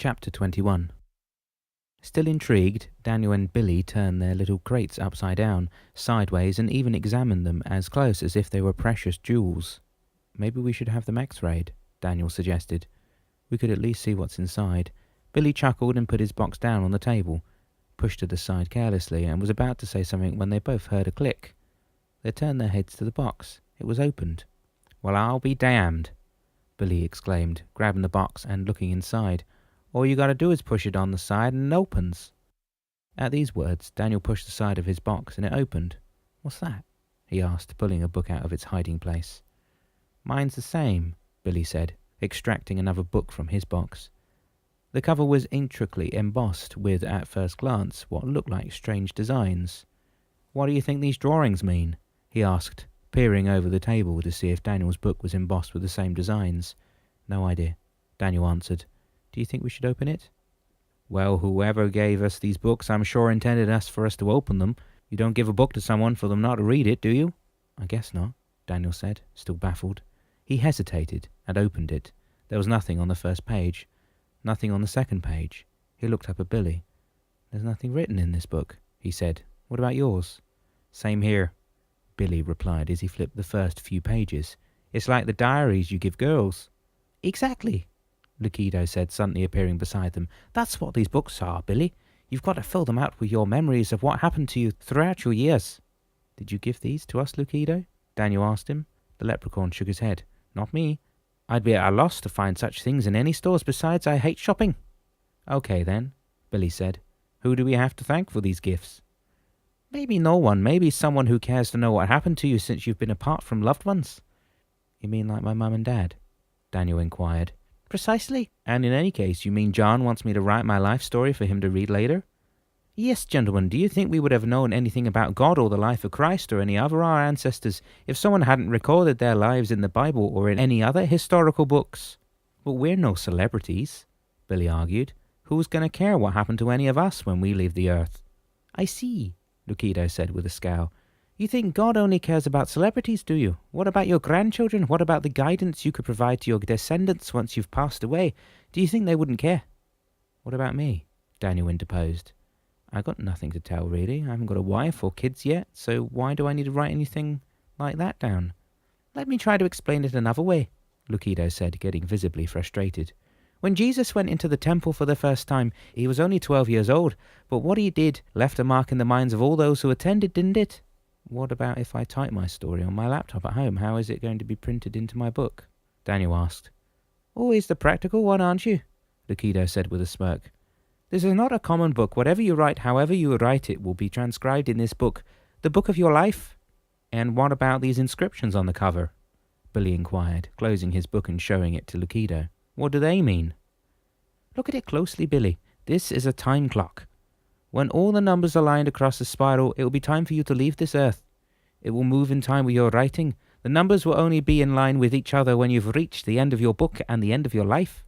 Chapter 21. Still intrigued, Daniel and Billy turned their little crates upside down, sideways, and even examined them as close as if they were precious jewels. "Maybe we should have them x-rayed," Daniel suggested. "We could at least see what's inside." Billy chuckled and put his box down on the table, pushed it aside carelessly, and was about to say something when they both heard a click. They turned their heads to the box. It was opened. "Well, I'll be damned," Billy exclaimed, grabbing the box and looking inside. "All you gotta do is push it on the side and it opens." At these words, Daniel pushed the side of his box and it opened. "What's that?" he asked, pulling a book out of its hiding place. "Mine's the same," Billy said, extracting another book from his box. The cover was intricately embossed with, at first glance, what looked like strange designs. "What do you think these drawings mean?" he asked, peering over the table to see if Daniel's book was embossed with the same designs. "No idea," Daniel answered. "Do you think we should open it?" "Well, whoever gave us these books, I'm sure intended for us to open them. You don't give a book to someone for them not to read it, do you?" "I guess not," Daniel said, still baffled. He hesitated and opened it. There was nothing on the first page. Nothing on the second page. He looked up at Billy. "There's nothing written in this book," he said. "What about yours?" "Same here," Billy replied as he flipped the first few pages. "It's like the diaries you give girls." "Exactly," Lucido said, suddenly appearing beside them. "That's what these books are, Billy. You've got to fill them out with your memories of what happened to you throughout your years." "Did you give these to us, Lucido?" Daniel asked him. The leprechaun shook his head. "Not me. I'd be at a loss to find such things in any stores. Besides, I hate shopping." "Okay, then," Billy said. "Who do we have to thank for these gifts?" "Maybe no one. Maybe someone who cares to know what happened to you since you've been apart from loved ones." "You mean like my mum and dad?" Daniel inquired. "Precisely. And in any case, you mean John wants me to write my life story for him to read later?" "Yes, gentlemen. Do you think we would have known anything about God or the life of Christ or any other of our ancestors if someone hadn't recorded their lives in the Bible or in any other historical books?" "But we're no celebrities," Billy argued. "Who's going to care what happened to any of us when we leave the earth?" "I see," Lucido said with a scowl. "You think God only cares about celebrities, do you? What about your grandchildren? What about the guidance you could provide to your descendants once you've passed away? Do you think they wouldn't care?" "What about me?" Daniel interposed. "I got nothing to tell, really. I haven't got a wife or kids yet, so why do I need to write anything like that down?" "Let me try to explain it another way," Lucido said, getting visibly frustrated. "When Jesus went into the temple for the first time, he was only 12 years old, but what he did left a mark in the minds of all those who attended, didn't it?" "What about if I type my story on my laptop at home? How is it going to be printed into my book?" Daniel asked. "Always the practical one, aren't you?" Lucido said with a smirk. "This is not a common book. Whatever you write, however you write it, will be transcribed in this book, the book of your life." "And what about these inscriptions on the cover?" Billy inquired, closing his book and showing it to Lucido. "What do they mean?" "Look at it closely, Billy. This is a time clock. When all the numbers are lined across the spiral, it will be time for you to leave this earth. It will move in time with your writing. The numbers will only be in line with each other when you've reached the end of your book and the end of your life."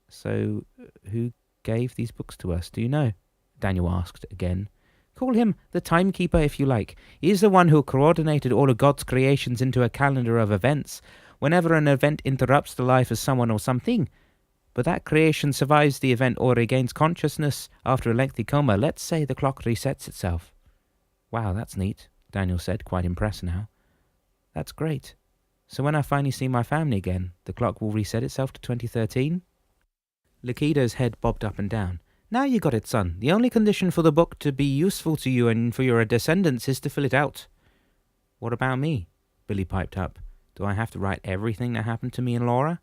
"So, who gave these books to us, do you know?" Daniel asked again. "Call him the timekeeper if you like. He is the one who coordinated all of God's creations into a calendar of events. Whenever an event interrupts the life of someone or something, but that creation survives the event or regains consciousness after a lengthy coma, let's say the clock resets itself." "Wow, that's neat," Daniel said, quite impressed now. "That's great. So when I finally see my family again, the clock will reset itself to 2013? Lucido's head bobbed up and down. "Now you got it, son. The only condition for the book to be useful to you and for your descendants is to fill it out." "What about me?" Billy piped up. "Do I have to write everything that happened to me and Laura?"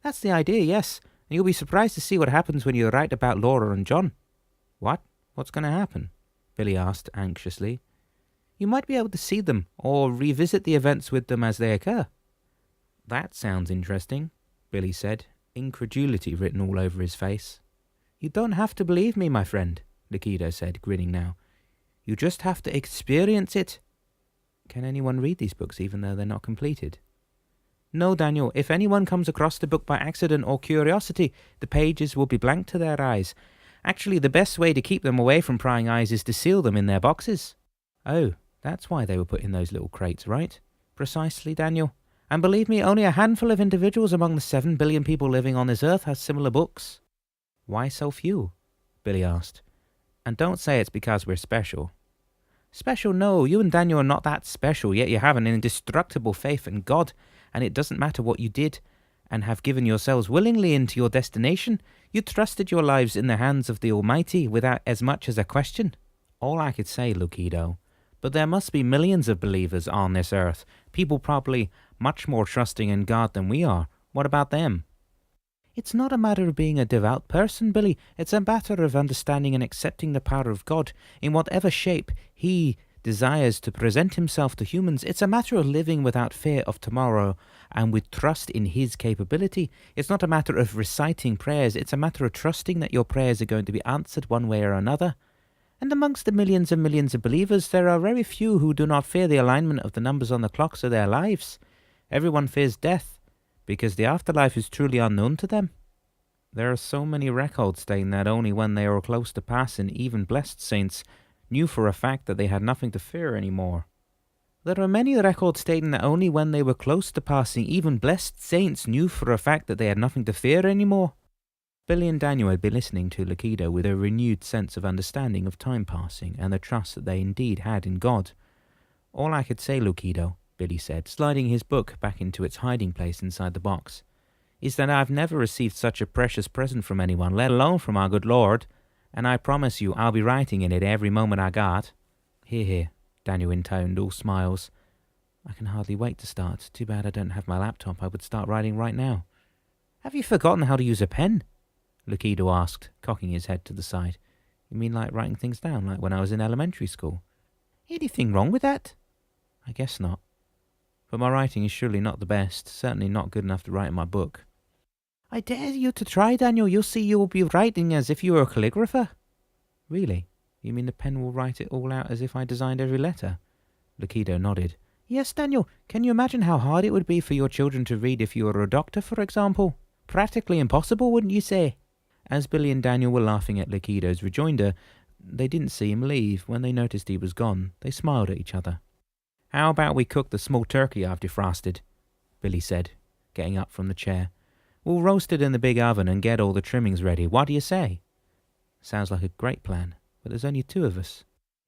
"That's the idea, yes. And you'll be surprised to see what happens when you write about Laura and John." "What? What's going to happen?" Billy asked anxiously. "You might be able to see them or revisit the events with them as they occur." "That sounds interesting," Billy said, incredulity written all over his face. "You don't have to believe me, my friend," Lucido said, grinning now. "You just have to experience it." "Can anyone read these books even though they're not completed?" "No, Daniel. If anyone comes across the book by accident or curiosity, the pages will be blank to their eyes. Actually, the best way to keep them away from prying eyes is to seal them in their boxes." "Oh, that's why they were put in those little crates, right?" "Precisely, Daniel. And believe me, only a handful of individuals among the 7 billion people living on this earth has similar books." Why so few? Billy asked. And don't say it's because we're special. Special? No, you and Daniel are not that special, yet you have an indestructible faith in God, and it doesn't matter what you did, and have given yourselves willingly into your destination. You trusted your lives in the hands of the Almighty without as much as a question. All I could say, Lucido, but there must be millions of believers on this earth, people probably much more trusting in God than we are. What about them? It's not a matter of being a devout person, Billy. It's a matter of understanding and accepting the power of God in whatever shape He desires to present Himself to humans. It's a matter of living without fear of tomorrow and with trust in His capability. It's not a matter of reciting prayers. It's a matter of trusting that your prayers are going to be answered one way or another. And amongst the millions and millions of believers, there are very few who do not fear the alignment of the numbers on the clocks of their lives. Everyone fears death, because the afterlife is truly unknown to them. There are so many records stating that only when they were close to passing, even blessed saints knew for a fact that they had nothing to fear anymore. There are many records stating that only when they were close to passing, even blessed saints knew for a fact that they had nothing to fear anymore. Billy and Daniel had been listening to Lucido with a renewed sense of understanding of time passing and the trust that they indeed had in God. All I could say, Lucido, Billy said, sliding his book back into its hiding place inside the box, is that I've never received such a precious present from anyone, let alone from our good Lord, and I promise you I'll be writing in it every moment I got. Hear, hear, Daniel intoned, all smiles. I can hardly wait to start. Too bad I don't have my laptop. I would start writing right now. Have you forgotten how to use a pen? Lucido asked, cocking his head to the side. You mean like writing things down, like when I was in elementary school? Anything wrong with that? I guess not. But my writing is surely not the best, certainly not good enough to write in my book. I dare you to try, Daniel. You'll see you will be writing as if you were a calligrapher. Really? You mean the pen will write it all out as if I designed every letter? Lucido nodded. Yes, Daniel. Can you imagine how hard it would be for your children to read if you were a doctor, for example? Practically impossible, wouldn't you say? As Billy and Daniel were laughing at Lucido's rejoinder, they didn't see him leave. When they noticed he was gone, they smiled at each other. How about we cook the small turkey I've defrosted? Billy said, getting up from the chair. We'll roast it in the big oven and get all the trimmings ready. What do you say? Sounds like a great plan, but there's only 2 of us.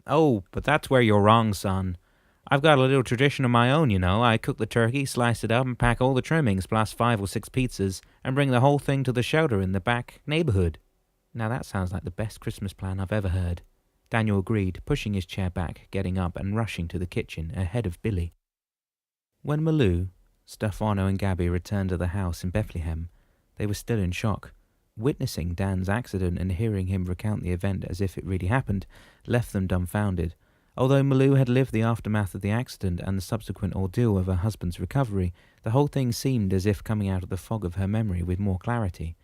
Oh, but that's where you're wrong, son. I've got a little tradition of my own, you know. I cook the turkey, slice it up, and pack all the trimmings, plus 5 or 6 pizzas, and bring the whole thing to the shelter in the back neighborhood. Now that sounds like the best Christmas plan I've ever heard. Daniel agreed, pushing his chair back, getting up and rushing to the kitchen ahead of Billy. When Malou, Stefano and Gabby returned to the house in Bethlehem, they were still in shock. Witnessing Dan's accident and hearing him recount the event as if it really happened left them dumbfounded. Although Malou had lived the aftermath of the accident and the subsequent ordeal of her husband's recovery, the whole thing seemed as if coming out of the fog of her memory with more clarity.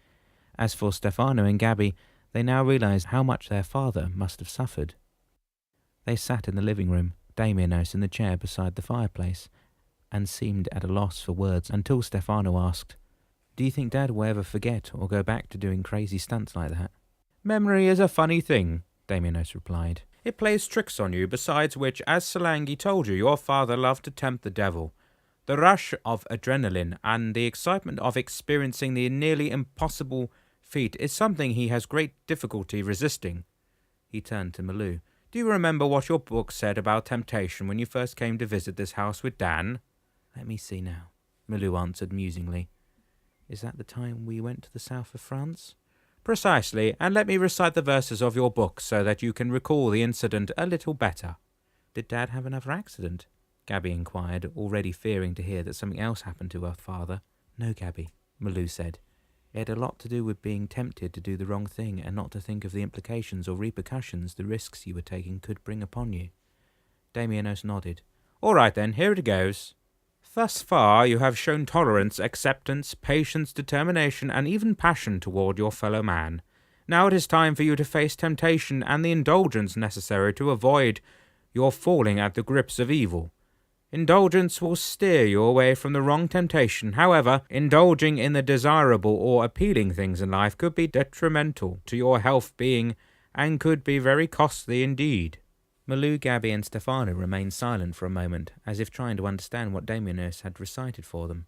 As for Stefano and Gabby, they now realized how much their father must have suffered. They sat in the living room, Damianos in the chair beside the fireplace, and seemed at a loss for words until Stefano asked, Do you think Dad will ever forget or go back to doing crazy stunts like that? Memory is a funny thing, Damianos replied. It plays tricks on you, besides which, as Salangi told you, your father loved to tempt the devil. The rush of adrenaline and the excitement of experiencing the nearly impossible feat is something he has great difficulty resisting. He turned to Malou. Do you remember what your book said about temptation when you first came to visit this house with Dan? Let me see now, Malou answered musingly. Is that the time we went to the south of France? Precisely, and let me recite the verses of your book so that you can recall the incident a little better. Did Dad have another accident? Gabby inquired, already fearing to hear that something else happened to her father. No, Gabby, Malou said. It had a lot to do with being tempted to do the wrong thing and not to think of the implications or repercussions the risks you were taking could bring upon you. Damianos nodded. All right then, here it goes. Thus far you have shown tolerance, acceptance, patience, determination, and even passion toward your fellow man. Now it is time for you to face temptation and the indulgence necessary to avoid your falling at the grips of evil. Indulgence will steer you away from the wrong temptation. However, indulging in the desirable or appealing things in life could be detrimental to your health being and could be very costly indeed. Malou, Gabby and Stefano remained silent for a moment, as if trying to understand what Damianos had recited for them.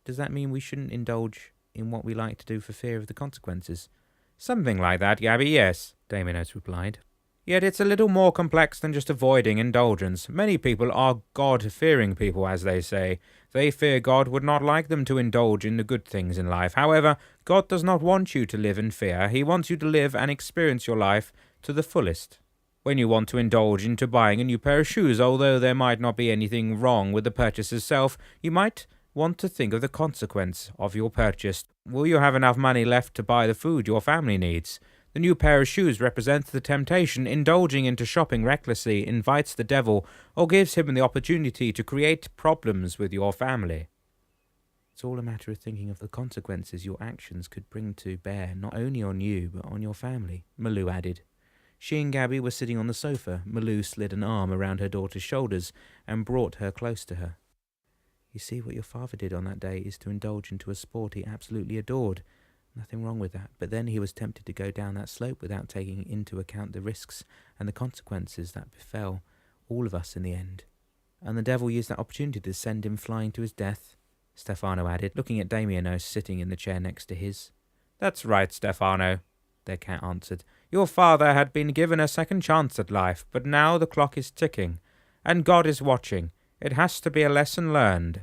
Does that mean we shouldn't indulge in what we like to do for fear of the consequences? Something like that, Gabby, yes, Damianos replied. Yet it's a little more complex than just avoiding indulgence. Many people are God-fearing people, as they say. They fear God would not like them to indulge in the good things in life. However, God does not want you to live in fear. He wants you to live and experience your life to the fullest. When you want to indulge into buying a new pair of shoes, although there might not be anything wrong with the purchase itself, you might want to think of the consequence of your purchase. Will you have enough money left to buy the food your family needs? The new pair of shoes represents the temptation. Indulging into shopping recklessly invites the devil or gives him the opportunity to create problems with your family. It's all a matter of thinking of the consequences your actions could bring to bear, not only on you, but on your family, Malou added. She and Gabby were sitting on the sofa. Malou slid an arm around her daughter's shoulders and brought her close to her. You see, what your father did on that day is to indulge into a sport he absolutely adored. Nothing wrong with that, but then he was tempted to go down that slope without taking into account the risks and the consequences that befell all of us in the end. And the devil used that opportunity to send him flying to his death, Stefano added, looking at Damianos sitting in the chair next to his. That's right, Stefano, their cat answered. Your father had been given a second chance at life, but now the clock is ticking, and God is watching. It has to be a lesson learned.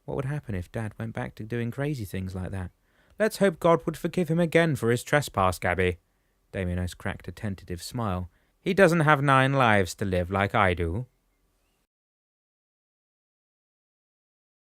What would happen if Dad went back to doing crazy things like that? Let's hope God would forgive him again for his trespass, Gabby. Damianos cracked a tentative smile. He doesn't have 9 lives to live like I do.